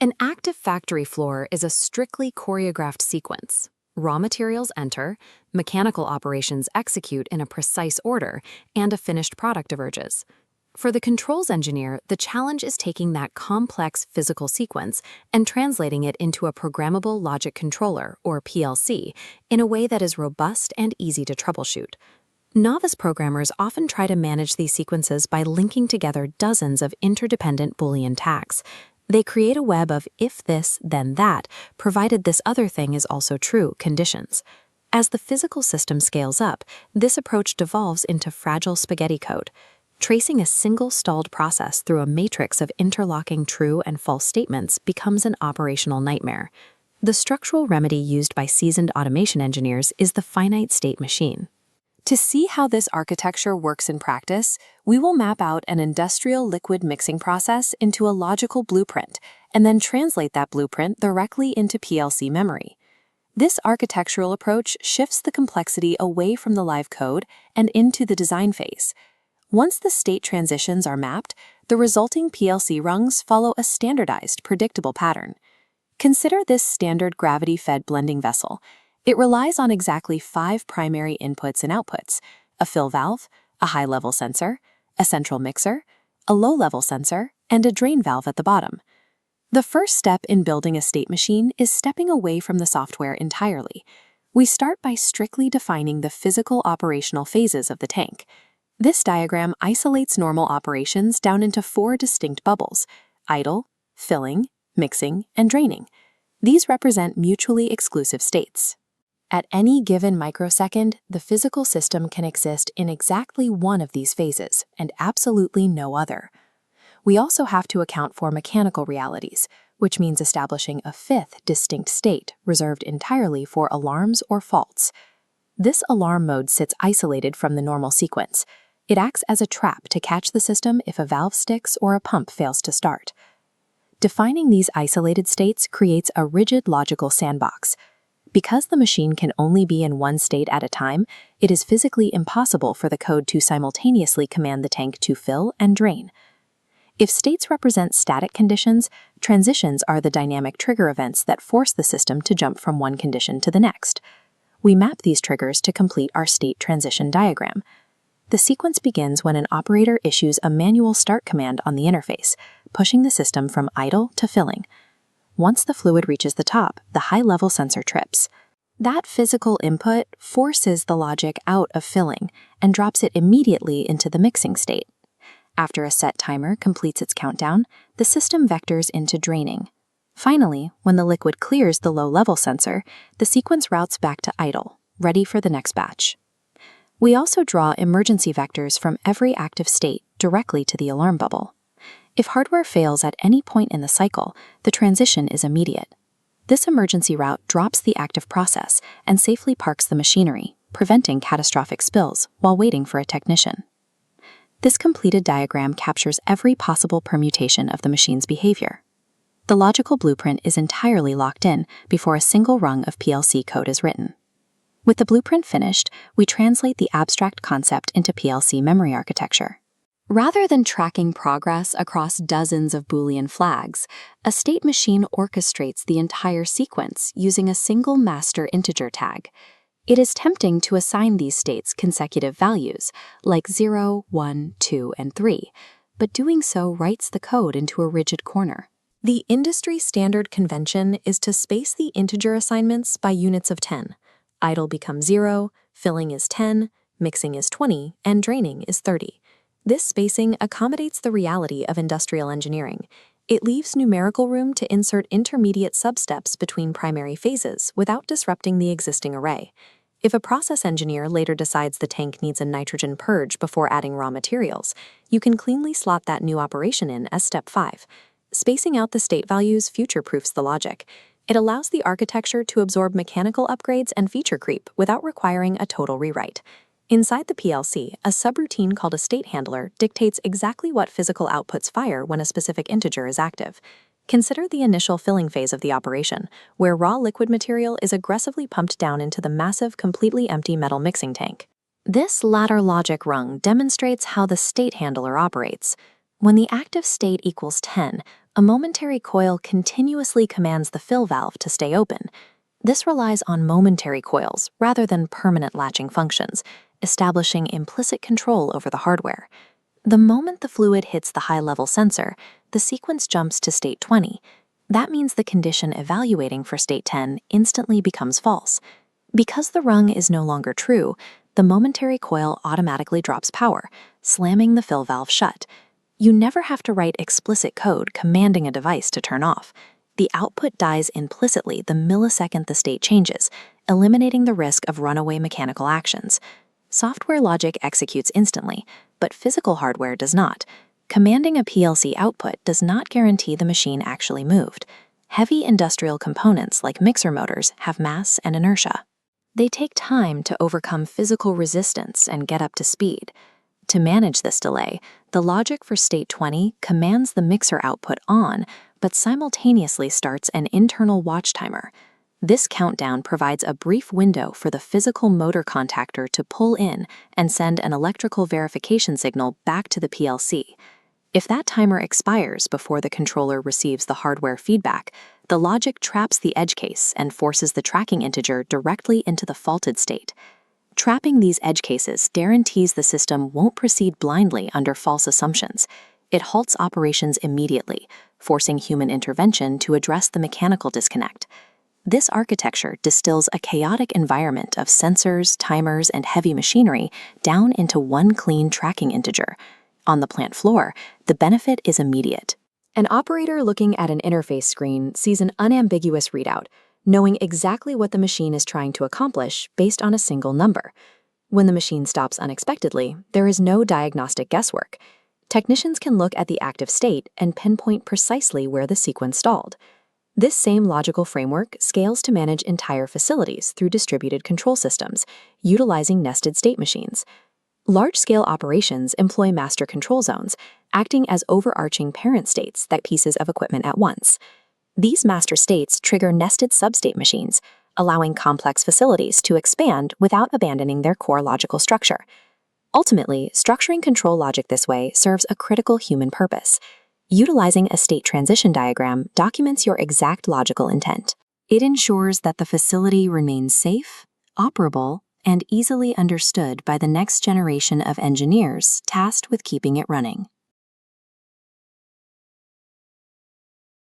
An active factory floor is a strictly choreographed sequence. Raw materials enter, mechanical operations execute in a precise order, and a finished product emerges. For the controls engineer, the challenge is taking that complex physical sequence and translating it into a programmable logic controller, or PLC, in a way that is robust and easy to troubleshoot. Novice programmers often try to manage these sequences by linking together dozens of interdependent Boolean tags. They create a web of if this, then that, provided this other thing is also true conditions. As the physical system scales up, this approach devolves into fragile spaghetti code. Tracing a single stalled process through a matrix of interlocking true and false statements becomes an operational nightmare. The structural remedy used by seasoned automation engineers is the finite state machine. To see how this architecture works in practice, we will map out an industrial liquid mixing process into a logical blueprint, and then translate that blueprint directly into PLC memory. This architectural approach shifts the complexity away from the live code and into the design phase. Once the state transitions are mapped, the resulting PLC rungs follow a standardized, predictable pattern. Consider this standard gravity-fed blending vessel. It relies on exactly 5 primary inputs and outputs: a fill valve, a high-level sensor, a central mixer, a low-level sensor, and a drain valve at the bottom. The first step in building a state machine is stepping away from the software entirely. We start by strictly defining the physical operational phases of the tank. This diagram isolates normal operations down into 4 distinct bubbles: idle, filling, mixing, and draining. These represent mutually exclusive states. At any given microsecond, the physical system can exist in exactly one of these phases and absolutely no other. We also have to account for mechanical realities, which means establishing a 5th distinct state reserved entirely for alarms or faults. This alarm mode sits isolated from the normal sequence. It acts as a trap to catch the system if a valve sticks or a pump fails to start. Defining these isolated states creates a rigid logical sandbox. Because the machine can only be in one state at a time, it is physically impossible for the code to simultaneously command the tank to fill and drain. If states represent static conditions, transitions are the dynamic trigger events that force the system to jump from one condition to the next. We map these triggers to complete our state transition diagram. The sequence begins when an operator issues a manual start command on the interface, pushing the system from idle to filling. Once the fluid reaches the top, the high-level sensor trips. That physical input forces the logic out of filling and drops it immediately into the mixing state. After a set timer completes its countdown, the system vectors into draining. Finally, when the liquid clears the low-level sensor, the sequence routes back to idle, ready for the next batch. We also draw emergency vectors from every active state directly to the alarm bubble. If hardware fails at any point in the cycle, the transition is immediate. This emergency route drops the active process and safely parks the machinery, preventing catastrophic spills while waiting for a technician. This completed diagram captures every possible permutation of the machine's behavior. The logical blueprint is entirely locked in before a single rung of PLC code is written. With the blueprint finished, we translate the abstract concept into PLC memory architecture. Rather than tracking progress across dozens of Boolean flags, a state machine orchestrates the entire sequence using a single master integer tag. It is tempting to assign these states consecutive values, like 0, 1, 2, and 3, but doing so writes the code into a rigid corner. The industry standard convention is to space the integer assignments by units of 10. Idle becomes 0, filling is 10, mixing is 20, and draining is 30. This spacing accommodates the reality of industrial engineering. It leaves numerical room to insert intermediate substeps between primary phases without disrupting the existing array. If a process engineer later decides the tank needs a nitrogen purge before adding raw materials, you can cleanly slot that new operation in as step 5. Spacing out the state values future-proofs the logic. It allows the architecture to absorb mechanical upgrades and feature creep without requiring a total rewrite. Inside the PLC, a subroutine called a state handler dictates exactly what physical outputs fire when a specific integer is active. Consider the initial filling phase of the operation, where raw liquid material is aggressively pumped down into the massive, completely empty metal mixing tank. This ladder logic rung demonstrates how the state handler operates. When the active state equals 10, A momentary coil continuously commands the fill valve to stay open. This relies on momentary coils rather than permanent latching functions, establishing implicit control over the hardware. The moment the fluid hits the high-level sensor, the sequence jumps to state 20. That means the condition evaluating for state 10 instantly becomes false. Because the rung is no longer true, the momentary coil automatically drops power, slamming the fill valve shut. You never have to write explicit code commanding a device to turn off. The output dies implicitly the millisecond the state changes, eliminating the risk of runaway mechanical actions. Software logic executes instantly, but physical hardware does not. Commanding a PLC output does not guarantee the machine actually moved. Heavy industrial components like mixer motors have mass and inertia. They take time to overcome physical resistance and get up to speed. To manage this delay, the logic for state 20 commands the mixer output on, but simultaneously starts an internal watch timer. This countdown provides a brief window for the physical motor contactor to pull in and send an electrical verification signal back to the PLC. If that timer expires before the controller receives the hardware feedback, the logic traps the edge case and forces the tracking integer directly into the faulted state. Trapping these edge cases guarantees the system won't proceed blindly under false assumptions. It halts operations immediately, forcing human intervention to address the mechanical disconnect. This architecture distills a chaotic environment of sensors, timers, and heavy machinery down into one clean tracking integer. On the plant floor, the benefit is immediate. An operator looking at an interface screen sees an unambiguous readout, knowing exactly what the machine is trying to accomplish based on a single number. When the machine stops unexpectedly, there is no diagnostic guesswork. Technicians can look at the active state and pinpoint precisely where the sequence stalled. This same logical framework scales to manage entire facilities through distributed control systems, utilizing nested state machines. Large-scale operations employ master control zones, acting as overarching parent states that pieces of equipment at once. These master states trigger nested substate machines, allowing complex facilities to expand without abandoning their core logical structure. Ultimately, structuring control logic this way serves a critical human purpose. Utilizing a state transition diagram documents your exact logical intent. It ensures that the facility remains safe, operable, and easily understood by the next generation of engineers tasked with keeping it running.